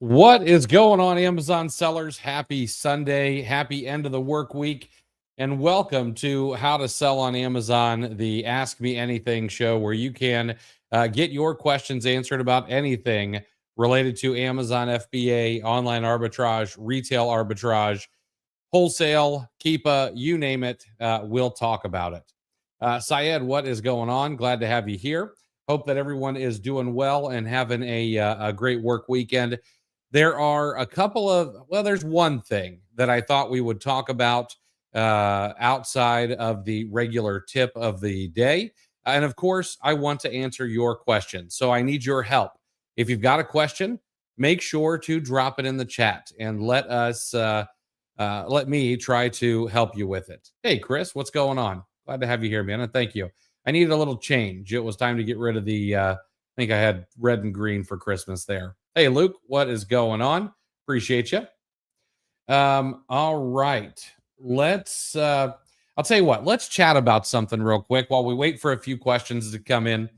What is going on, Amazon sellers? Happy Sunday, happy end of the work week, and welcome to How to Sell on Amazon, the Ask Me Anything show where you can get your questions answered about anything related to Amazon FBA, online arbitrage, retail arbitrage, wholesale, Keepa, you name it. We'll talk about it. Syed, what is going on? Glad to have you here. Hope that everyone is doing well and having a great work weekend. There are a couple of, well, there's one thing that I thought we would talk about outside of the regular tip of the day. And of course, I want to answer your questions. So I need your help. If you've got a question, make sure to drop it in the chat and let me try to help you with it. Hey, Chris, what's going on? Glad to have you here, man. And thank you. I needed a little change. It was time to get rid of I think I had red and green for Christmas there. Hey, Luke, what is going on? Appreciate you. All right. I'll tell you what, let's chat about something real quick while we wait for a few questions to come in.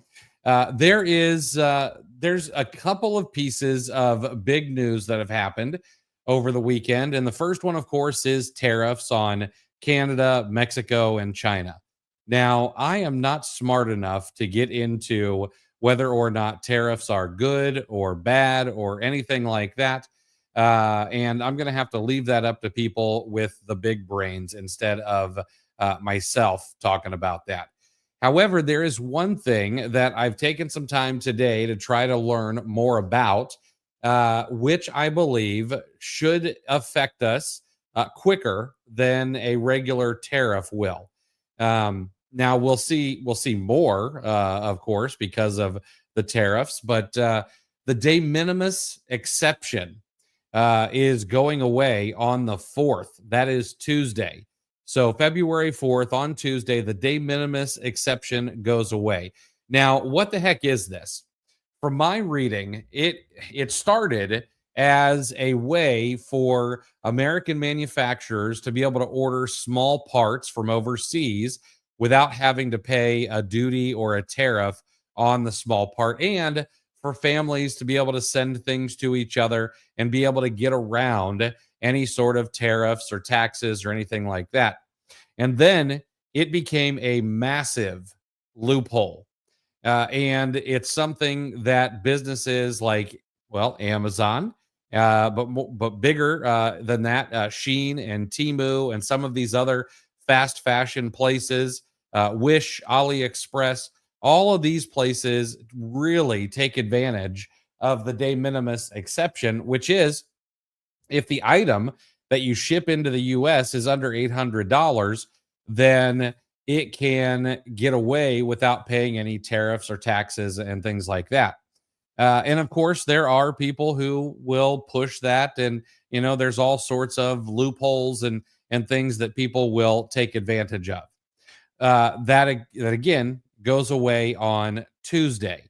There's a couple of pieces of big news that have happened over the weekend. And the first one, of course, is tariffs on Canada, Mexico, and China. Now, I am not smart enough to get into whether or not tariffs are good or bad or anything like that. And I'm going to have to leave that up to people with the big brains instead of myself talking about that. However, there is one thing that I've taken some time today to try to learn more about, which I believe should affect us quicker than a regular tariff will. Now we'll see more, of course, because of the tariffs, but the de minimis exception is going away on the 4th. That is Tuesday. So February 4th on Tuesday, the de minimis exception goes away. Now, what the heck is this? From my reading, it started as a way for American manufacturers to be able to order small parts from overseas without having to pay a duty or a tariff on the small part, and for families to be able to send things to each other and be able to get around any sort of tariffs or taxes or anything like that. And then it became a massive loophole. And it's something that businesses like, well, Amazon, but bigger than that, Shein and Temu and some of these other fast fashion places, Wish, AliExpress, all of these places really take advantage of the de minimis exception, which is if the item that you ship into the US is under $800, then it can get away without paying any tariffs or taxes and things like that. And of course, there are people who will push that, and there's all sorts of loopholes and things that people will take advantage of. That again goes away on Tuesday.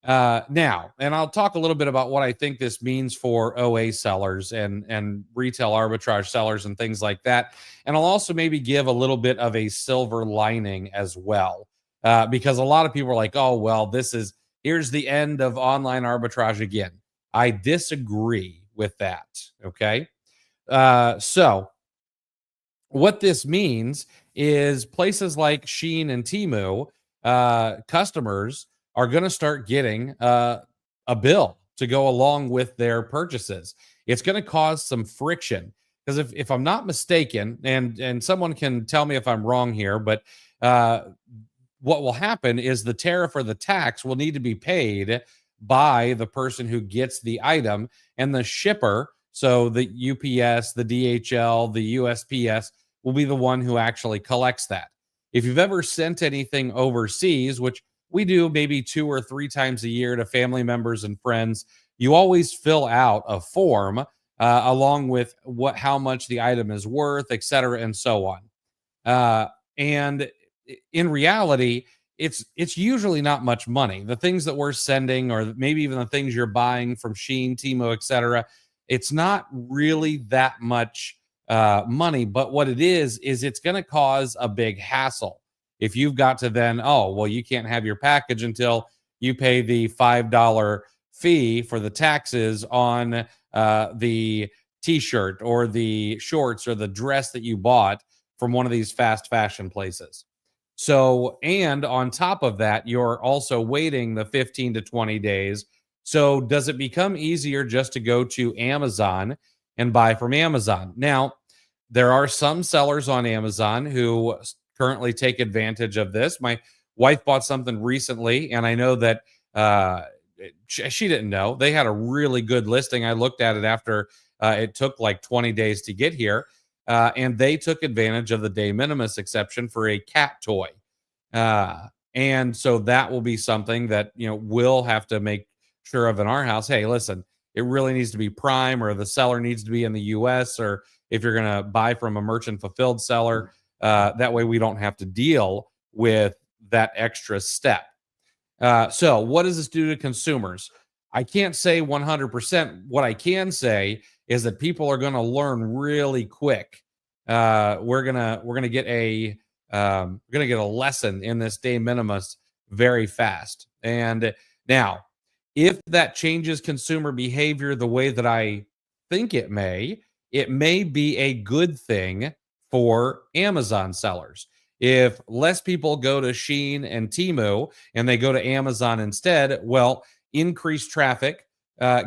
Now, and I'll talk a little bit about what I think this means for OA sellers and retail arbitrage sellers and things like that. And I'll also maybe give a little bit of a silver lining as well, because a lot of people are like, "Oh, well, here's the end of online arbitrage again." I disagree with that. Okay, so what this means is places like Shein and Temu, customers are going to start getting a bill to go along with their purchases. It's going to cause some friction because if I'm not mistaken, and someone can tell me if I'm wrong here, but what will happen is the tariff or the tax will need to be paid by the person who gets the item, and the shipper, so the UPS, the DHL, the USPS, will be the one who actually collects that. If you've ever sent anything overseas, which we do maybe 2 or 3 times a year to family members and friends, you always fill out a form along with how much the item is worth, et cetera, and so on. And in reality, it's usually not much money. The things that we're sending, or maybe even the things you're buying from Shein, Temu, et cetera, it's not really that much money. But what it is it's going to cause a big hassle. If you've got to then, oh, well, you can't have your package until you pay the $5 fee for the taxes on the t-shirt or the shorts or the dress that you bought from one of these fast fashion places. So, and on top of that, you're also waiting the 15 to 20 days. So, does it become easier just to go to Amazon and buy from Amazon? Now, there are some sellers on Amazon who currently take advantage of this. My wife bought something recently, and I know that she didn't know. They had a really good listing. I looked at it after it took like 20 days to get here, and they took advantage of the de minimis exception for a cat toy. And so that will be something that, we'll have to make sure of in our house. Hey, listen, it really needs to be prime, or the seller needs to be in the US, or if you're going to buy from a merchant fulfilled seller, that way we don't have to deal with that extra step. So what does this do to consumers? I can't say 100%. What I can say is that people are going to learn really quick. We're gonna get a lesson in this de minimis very fast. And now, if that changes consumer behavior the way that I think it may be a good thing for Amazon sellers. If less people go to Shein and Temu and they go to Amazon instead, well, increased traffic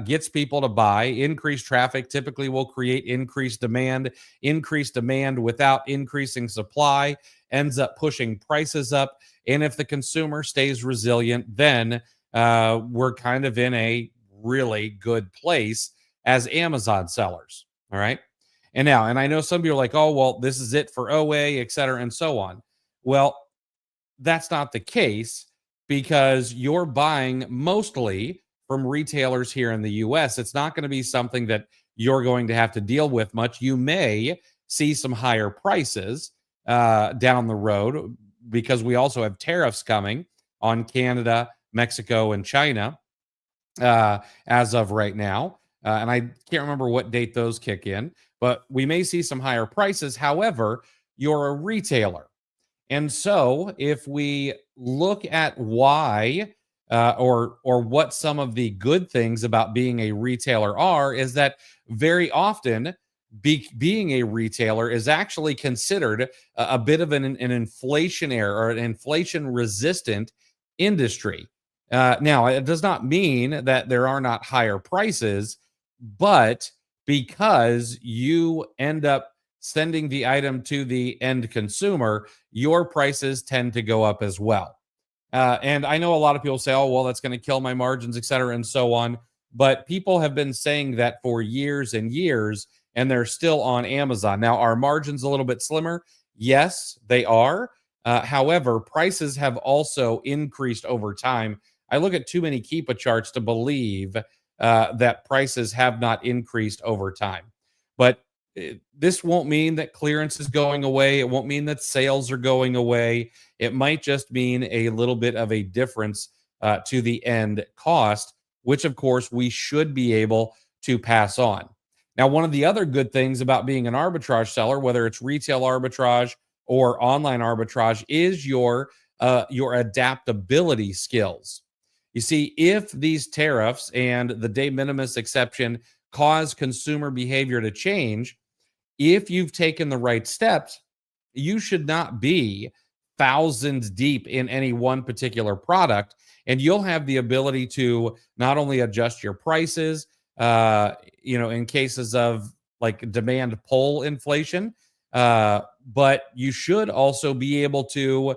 gets people to buy. Increased traffic typically will create increased demand. Increased demand without increasing supply ends up pushing prices up. And if the consumer stays resilient, then we're kind of in a really good place as Amazon sellers. All right. And I know some people are like, oh, well, this is it for OA, et cetera, and so on. Well, that's not the case, because you're buying mostly from retailers here in the US. It's not going to be something that you're going to have to deal with much. You may see some higher prices down the road, because we also have tariffs coming on Canada, Mexico, and China as of right now. And I can't remember what date those kick in, but we may see some higher prices. However, you're a retailer. And so if we look at why or what some of the good things about being a retailer are, is that very often being a retailer is actually considered a bit of an inflationary or an inflation resistant industry. Now, it does not mean that there are not higher prices, but because you end up sending the item to the end consumer, your prices tend to go up as well. And I know a lot of people say, oh, well, that's going to kill my margins, et cetera, and so on. But people have been saying that for years and years, and they're still on Amazon. Now, are margins a little bit slimmer? Yes, they are. However, prices have also increased over time. I look at too many Keepa charts to believe that prices have not increased over time. But this won't mean that clearance is going away. It won't mean that sales are going away. It might just mean a little bit of a difference to the end cost, which of course we should be able to pass on. Now, one of the other good things about being an arbitrage seller, whether it's retail arbitrage or online arbitrage, is your adaptability skills. You see, if these tariffs and the de minimis exception cause consumer behavior to change, if you've taken the right steps, you should not be thousands deep in any one particular product, and you'll have the ability to not only adjust your prices, in cases of like demand pull inflation, but you should also be able to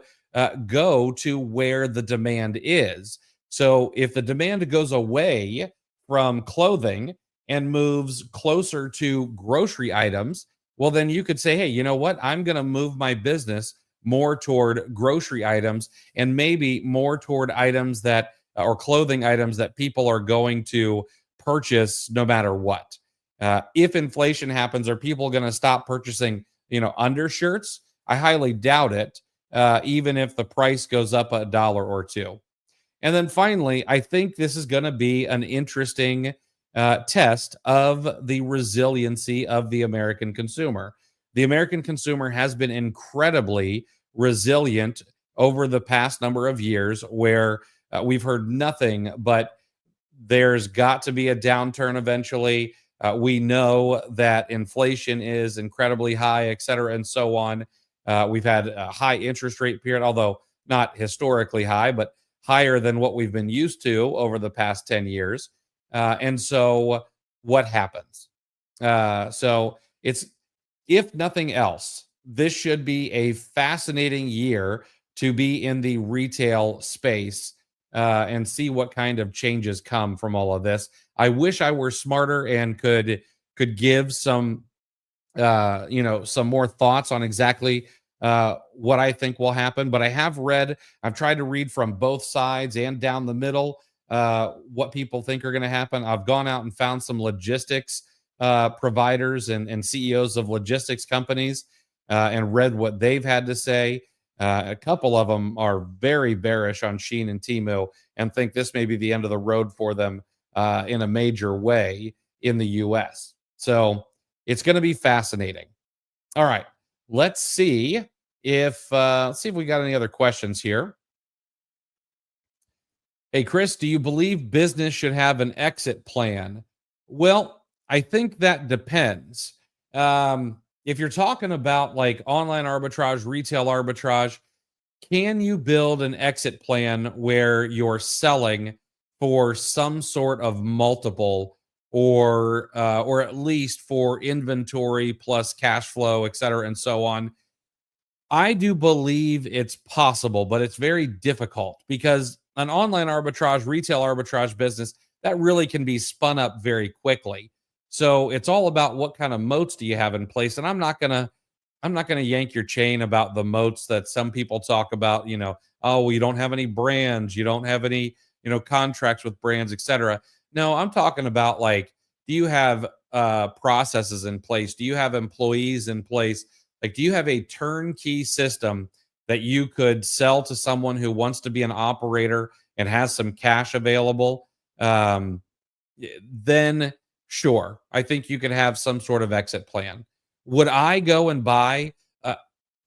go to where the demand is. So if the demand goes away from clothing and moves closer to grocery items, well, then you could say, hey, you know what? I'm going to move my business more toward grocery items, and maybe more toward items that, or clothing items that people are going to purchase no matter what. If inflation happens, are people going to stop purchasing, undershirts? I highly doubt it, even if the price goes up $1 or $2. And then finally, I think this is going to be an interesting test of the resiliency of the American consumer. The American consumer has been incredibly resilient over the past number of years, where we've heard nothing but there's got to be a downturn eventually. We know that inflation is incredibly high, et cetera, and so on. We've had a high interest rate period, although not historically high, but higher than what we've been used to over the past 10 years. And so, what happens? So, it's if nothing else, this should be a fascinating year to be in the retail space and see what kind of changes come from all of this. I wish I were smarter and could give some some more thoughts on exactly what I think will happen. But I've tried to read from both sides and down the middle what people think are going to happen. I've gone out and found some logistics providers and CEOs of logistics companies and read what they've had to say. A couple of them are very bearish on Shein and Temu and think this may be the end of the road for them in a major way in the US. So it's going to be fascinating. All right, let's see if we got any other questions here. Hey, Chris, do you believe business should have an exit plan? Well, I think that depends. If you're talking about like online arbitrage, retail arbitrage, can you build an exit plan where you're selling for some sort of multiple or at least for inventory plus cash flow, et cetera, and so on? I do believe it's possible, but it's very difficult because an online arbitrage, retail arbitrage business, that really can be spun up very quickly. So it's all about what kind of moats do you have in place. And I'm not gonna yank your chain about the moats that some people talk about, oh, you don't have any brands, you don't have any, contracts with brands, etc. No, I'm talking about like, do you have processes in place? Do you have employees in place? Like, do you have a turnkey system that you could sell to someone who wants to be an operator and has some cash available? Then sure, I think you could have some sort of exit plan. Would I go and buy,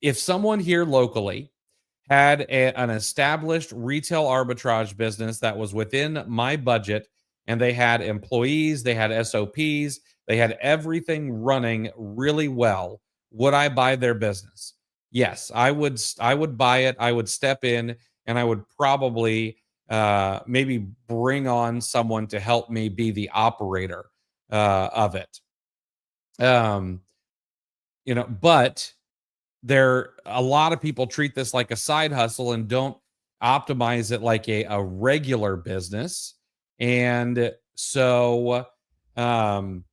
if someone here locally had an established retail arbitrage business that was within my budget and they had employees, they had SOPs, they had everything running really well, would I buy their business? Yes, I would buy it. I would step in and I would probably maybe bring on someone to help me be the operator of it. Um, but a lot of people treat this like a side hustle and don't optimize it like a regular business. And so um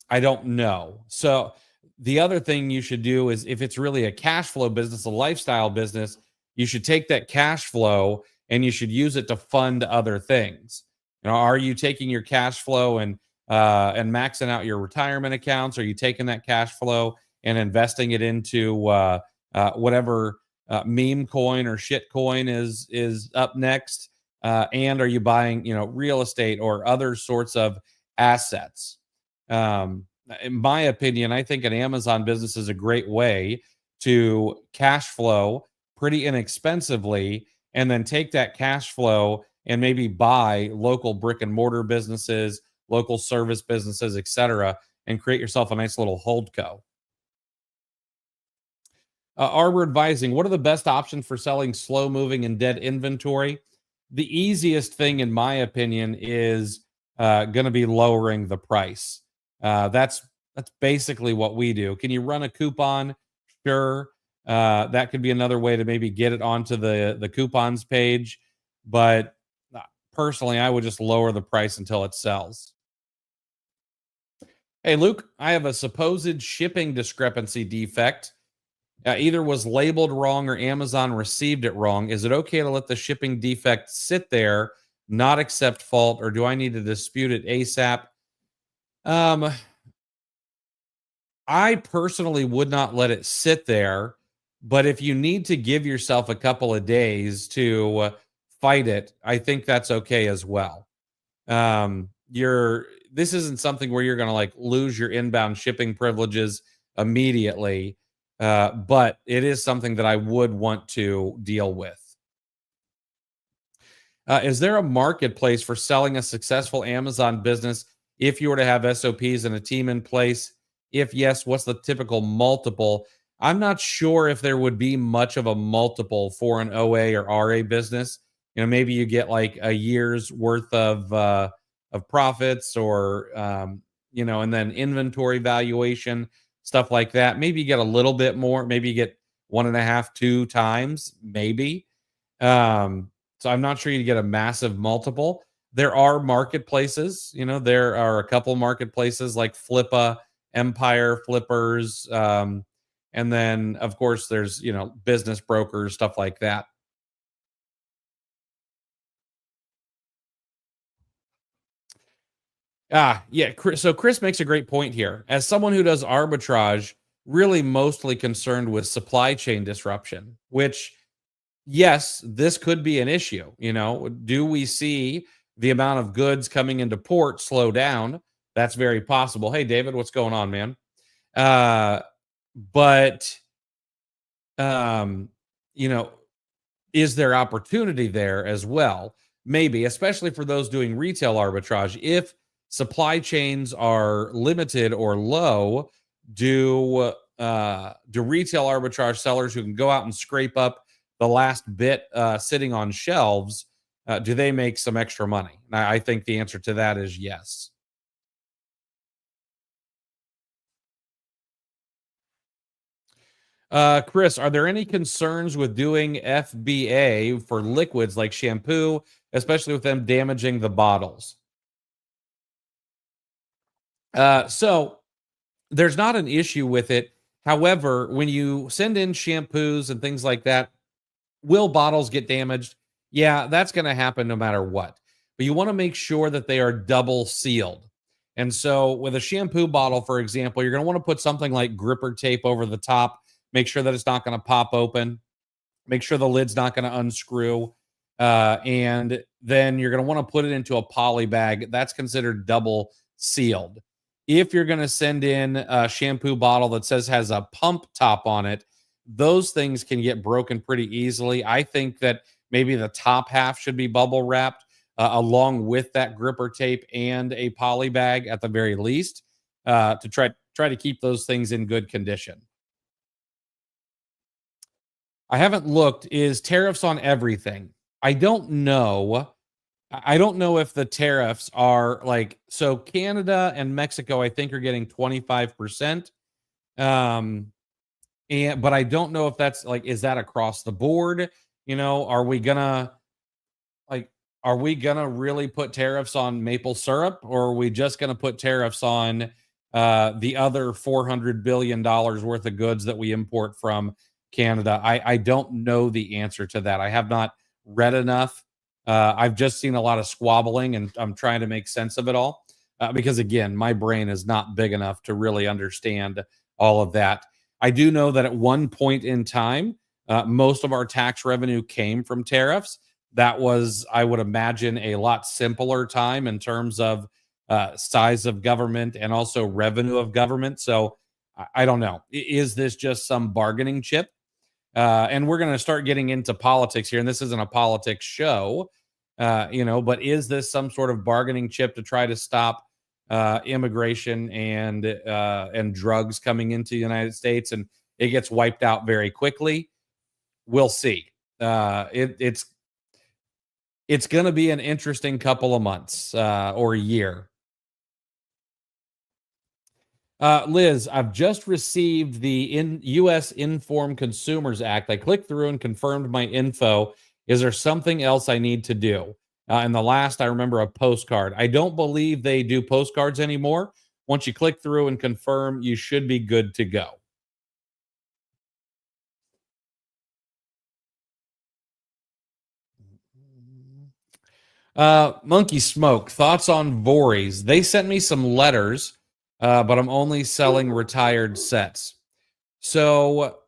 I don't know. So the other thing you should do is if it's really a cash flow business, a lifestyle business, you should take that cash flow and you should use it to fund other things. Are you taking your cash flow and maxing out your retirement accounts? Are you taking that cash flow and investing it into whatever meme coin or shit coin is up next? And are you buying, real estate or other sorts of assets? In my opinion, I think an Amazon business is a great way to cash flow pretty inexpensively and then take that cash flow and maybe buy local brick and mortar businesses, local service businesses, etc., and create yourself a nice little holdco. Arbor Advising, what are the best options for selling slow moving and dead inventory? The easiest thing, in my opinion, is going to be lowering the price. That's basically what we do. Can you run a coupon? Sure. That could be another way to maybe get it onto the coupons page. But personally, I would just lower the price until it sells. Hey, Luke, I have a supposed shipping discrepancy defect. Either was labeled wrong or Amazon received it wrong. Is it okay to let the shipping defect sit there, not accept fault, or do I need to dispute it ASAP? I personally would not let it sit there, but if you need to give yourself a couple of days to fight it, I think that's okay as well. This isn't something where you're going to like lose your inbound shipping privileges immediately, but it is something that I would want to deal with. Is there a marketplace for selling a successful Amazon business If you were to have SOPs and a team in place, if yes, what's the typical multiple? I'm not sure if there would be much of a multiple for an OA or RA business. Maybe you get like a year's worth of profits, or and then inventory valuation, stuff like that. Maybe you get a little bit more. Maybe you get 1.5, 2 times, maybe. So I'm not sure you get a massive multiple. There are marketplaces, there are a couple marketplaces like Flippa, Empire Flippers, and then of course there's business brokers, stuff like that. Yeah. So Chris makes a great point here. As someone who does arbitrage, really mostly concerned with supply chain disruption, which, yes, this could be an issue. Do we see the amount of goods coming into port slow down? That's very possible. Hey, David, what's going on, man? But, um, you know, is there opportunity there as well? Maybe, especially for those doing retail arbitrage. If supply chains are limited or low, do retail arbitrage sellers who can go out and scrape up the last bit sitting on shelves, do they make some extra money? I think the answer to that is yes. Chris, are there any concerns with doing FBA for liquids like shampoo, especially with them damaging the bottles? So there's not an issue with it. However, when you send in shampoos and things like that, will bottles get damaged? Yeah, that's going to happen no matter what. But you want to make sure that they are double sealed. And so, with a shampoo bottle, for example, you're going to want to put something like gripper tape over the top, make sure that it's not going to pop open, make sure the lid's not going to unscrew. And then you're going to want to put it into a poly bag. That's considered double sealed. If you're going to send in a shampoo bottle that says has a pump top on it, those things can get broken pretty easily. I think that maybe the top half should be bubble wrapped along with that gripper tape and a poly bag at the very least, to try to keep those things in good condition. I haven't looked. Is tariffs on everything? I don't know. I don't know if the tariffs are like, so Canada and Mexico, I think, are getting 25%. Um, but I don't know if that's like, is that across the board? Are we gonna like, are we gonna really put tariffs on maple syrup, or are we just gonna put tariffs on the other $400 billion worth of goods that we import from Canada? I don't know the answer to that. I have not read enough. I've just seen a lot of squabbling, and I'm trying to make sense of it all, because again, my brain is not big enough to really understand all of that. I do know that at one point in time, most of our tax revenue came from tariffs. That was, I would imagine, a lot simpler time in terms of size of government and also revenue of government. So I don't know. Is this just some bargaining chip? And we're going to start getting into politics here, and this isn't a politics show, but is this some sort of bargaining chip to try to stop immigration and drugs coming into the United States, and it gets wiped out very quickly? We'll see. It's going to be an interesting couple of months or a year. Liz, I've just received the U.S. Informed Consumers Act. I clicked through and confirmed my info. Is there something else I need to do? And the last, I remember a postcard. I don't believe they do postcards anymore. Once you click through and confirm, you should be good to go. Monkey Smoke, thoughts on Voorhees? They sent me some letters, but I'm only selling retired sets. So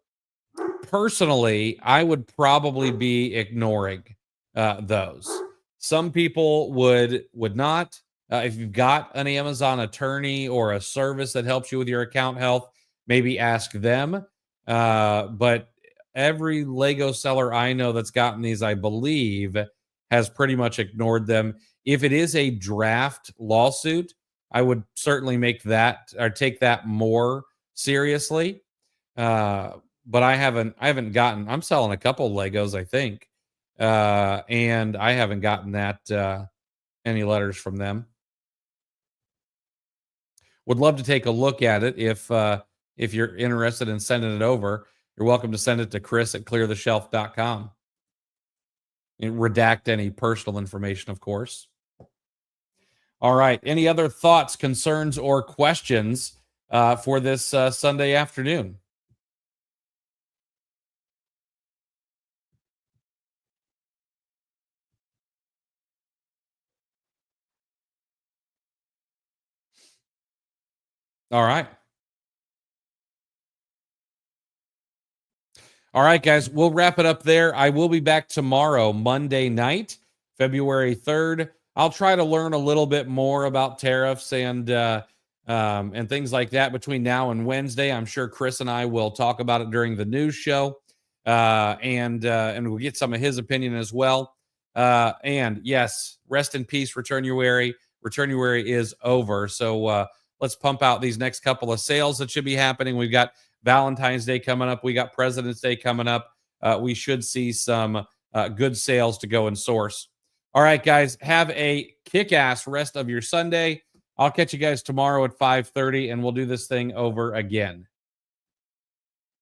personally, I would probably be ignoring those. Some people would not. If you've got an Amazon attorney or a service that helps you with your account health, maybe ask them. But every Lego seller I know that's gotten these, I believe, has pretty much ignored them. If it is a draft lawsuit, I would certainly make that or take that more seriously. But I haven't gotten. I'm selling a couple Legos, I think, and I haven't gotten that any letters from them. Would love to take a look at it if you're interested in sending it over. You're welcome to send it to Chris@cleartheshelf.com. And redact any personal information, of course. All right. Any other thoughts, concerns, or questions for this Sunday afternoon? All right. All right, guys. We'll wrap it up there. I will be back tomorrow, Monday night, February 3rd. I'll try to learn a little bit more about tariffs and things like that between now and Wednesday. I'm sure Chris and I will talk about it during the news show, and we'll get some of his opinion as well. And yes, rest in peace, Returnuary. Returnuary is over. So let's pump out these next couple of sales that should be happening. We've got Valentine's Day coming up. We got President's Day coming up. We should see some good sales to go and source. All right, guys, have a kick-ass rest of your Sunday. I'll catch you guys tomorrow at 5:30, and we'll do this thing over again.